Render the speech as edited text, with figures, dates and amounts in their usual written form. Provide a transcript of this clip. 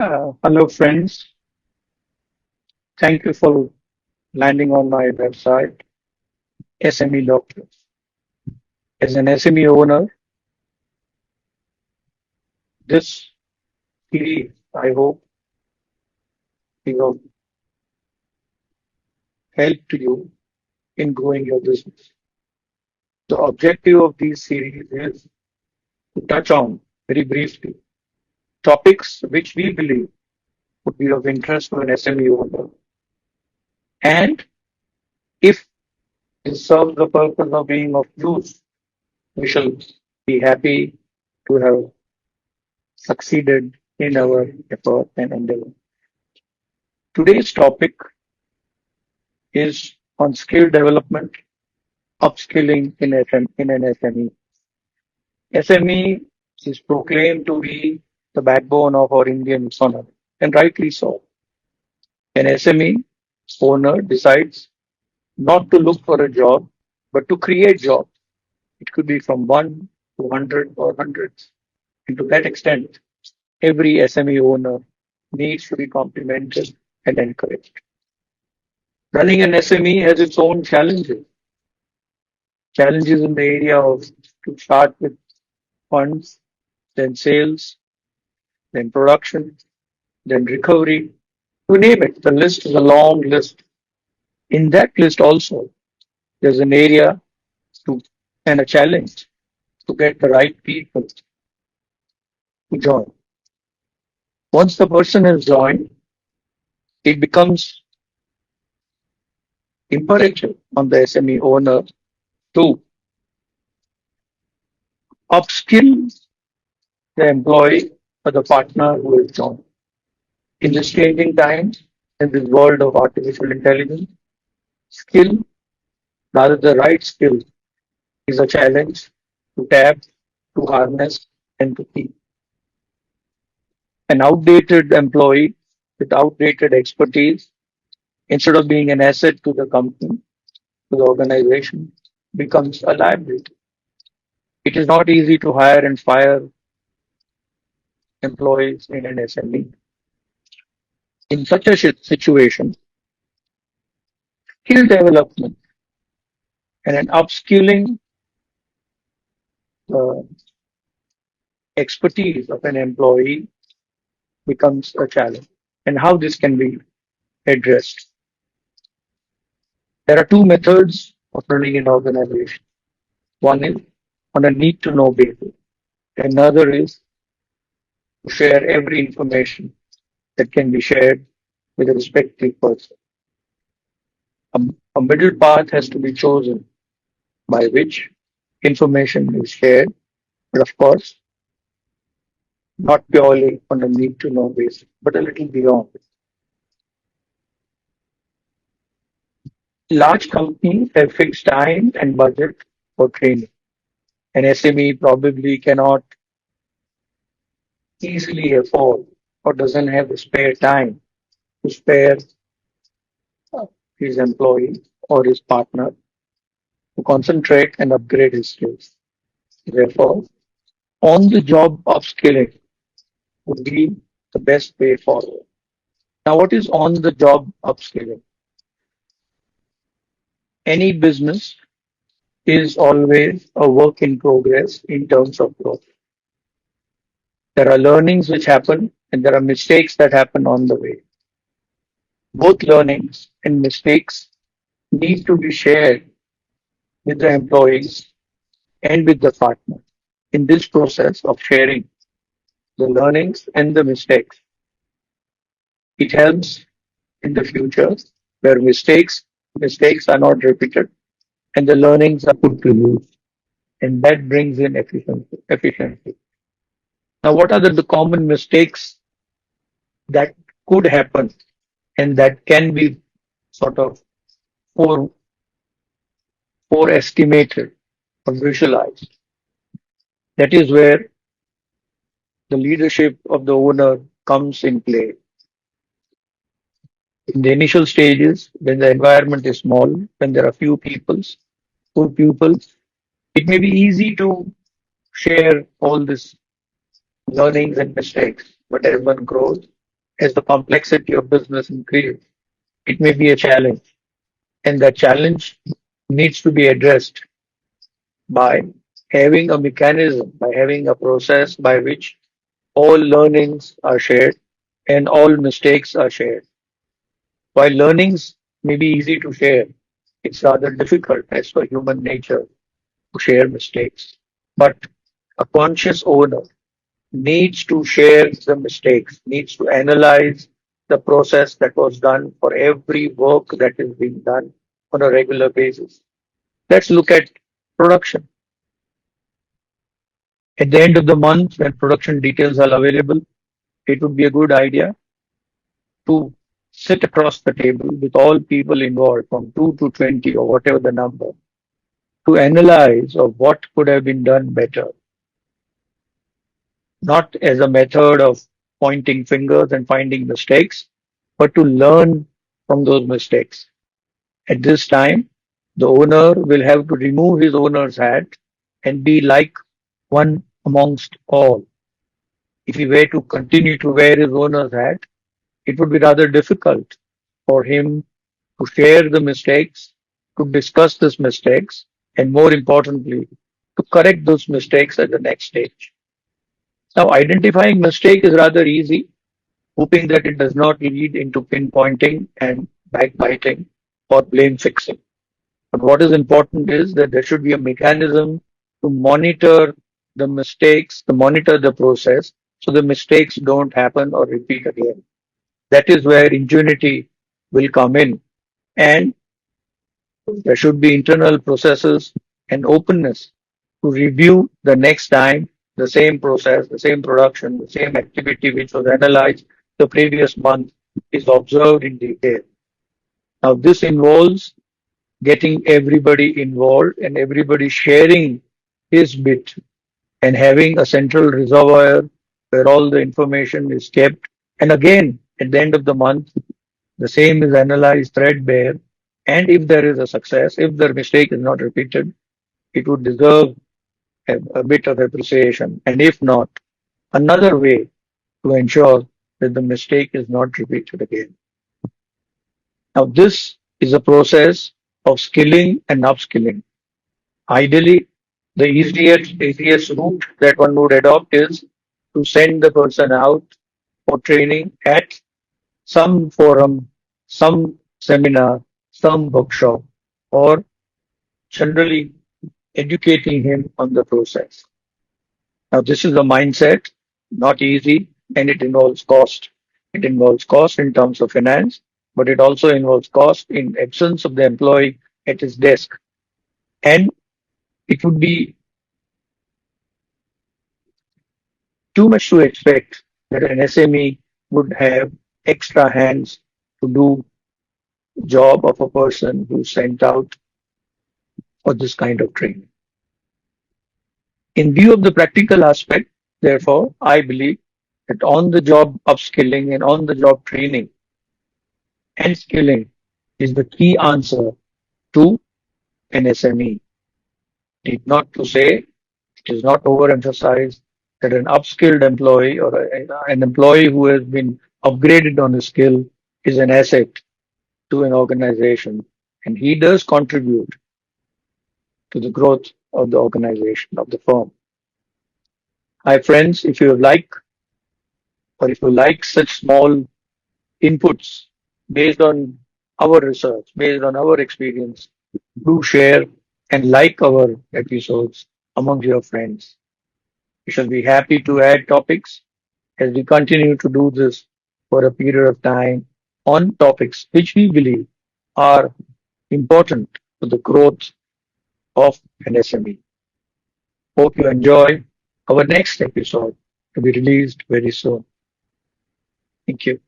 Hello, friends. Thank you for landing on my website, SME Doctors. As an SME owner, this series, I hope, will help to you in growing your business. The objective of these series is to touch on very briefly topics which we believe would be of interest to an SME owner. And if it serves the purpose of being of use, we shall be happy to have succeeded in our effort and endeavor. Today's topic is on skill development, upskilling in an SME. SME is proclaimed to be the backbone of our Indian economy, and rightly so. An SME owner decides not to look for a job, but to create jobs. It could be from 1 to 100 or hundreds. And to that extent, every SME owner needs to be complimented and encouraged. Running an SME has its own challenges. Challenges in the area of to start with funds, then sales, then production, then recovery. You name it. The list is a long list. In that list also, there's an area to and a challenge to get the right people to join. Once the person has joined, it becomes imperative on the SME owner to upskill the employee or the partner who has joined. In this changing times, in this world of artificial intelligence, skill, rather the right skill, is a challenge to tap, to harness, and to keep. An outdated employee with outdated expertise, instead of being an asset to the company, to the organization, becomes a liability. It is not easy to hire and fire employees in an SME. In such a situation, skill development and an upskilling uh, expertise of an employee becomes a challenge. And how this can be addressed. There are two methods of running an organization. One is on a need to know basis. Another is to share every information that can be shared with a respective person. A, a middle path has to be chosen by which information is shared, but of course, not purely on a need to know basis, but a little beyond. Large companies have fixed time and budget for training. An SME probably cannot easily afford or doesn't have the spare time to spare his employee or his partner to concentrate and upgrade his skills. Therefore, on the job upskilling would be the best way forward. Now, what is on the job upskilling? Any business is always a work in progress in terms of growth. There are learnings which happen and there are mistakes that happen on the way. Both learnings and mistakes need to be shared with the employees and with the partner. In this process of sharing the learnings and the mistakes, it helps in the future where mistakes are not repeated and the learnings are put to use. And that brings in efficiency. Now, what are the common mistakes that could happen and that can be sort of fore, foreestimated or visualized? That is where the leadership of the owner comes in play. In the initial stages, when the environment is small, when there are few pupils, it may be easy to share all these learnings and mistakes. But as one grows, as the complexity of business increases, it may be a challenge, and that challenge needs to be addressed by having a mechanism, by having a process by which all learnings are shared and all mistakes are shared. While learnings may be easy to share, it's rather difficult as per human nature to share mistakes. But a conscious owner needs to share the mistakes, needs to analyze the process that was done for every work that is being done on a regular basis. Let's look at production. At the end of the month, when production details are available, it would be a good idea to sit across the table with all people involved from 2 to 20 or whatever the number to analyze of what could have been done better, not as a method of pointing fingers and finding mistakes, but to learn from those mistakes. At this time, the owner will have to remove his owner's hat and be like one amongst all. If he were to continue to wear his owner's hat, it would be rather difficult for him to share the mistakes, to discuss these mistakes, and more importantly, to correct those mistakes at the next stage. Now, identifying mistake is rather easy, hoping that it does not lead into pinpointing and backbiting or blame fixing. But what is important is that there should be a mechanism to monitor the mistakes, to monitor the process, so the mistakes don't happen or repeat again. That is where ingenuity will come in. And there should be internal processes and openness to review the next time the same process, the same production, the same activity which was analyzed the previous month is observed in detail. Now, this involves getting everybody involved and everybody sharing his bit and having a central reservoir where all the information is kept. And again, at the end of the month, the same is analyzed threadbare. And if there is a success, if the mistake is not repeated, it would deserve a bit of appreciation. And if not, another way to ensure that the mistake is not repeated again. Now, this is a process of skilling and upskilling. Ideally, the easiest route that one would adopt is to send the person out for training at some forum, some seminar, some workshop, or generally educating him on the process. Now, this is a mindset, not easy, and it involves cost. It involves cost in terms of finance, but it also involves cost in absence of the employee at his desk. And it would be too much to expect that an SME would have extra hands to do the job of a person who's sent out for this kind of training. In view of the practical aspect, therefore, I believe that on the job upskilling and on the job training and skilling is the key answer to an SME. Need not to say, it is not overemphasized that an upskilled employee or an employee who has been upgraded on a skill is an asset to an organization, and he does contribute to the growth of the organization, of the firm. Hi friends, if you like or if you like such small inputs based on our research, based on our experience, do share and like our episodes among your friends. We shall be happy to add topics as we continue to do this for a period of time on topics which we believe are important to the growth of an SME. Hope you enjoy our next episode to be released very soon. Thank you.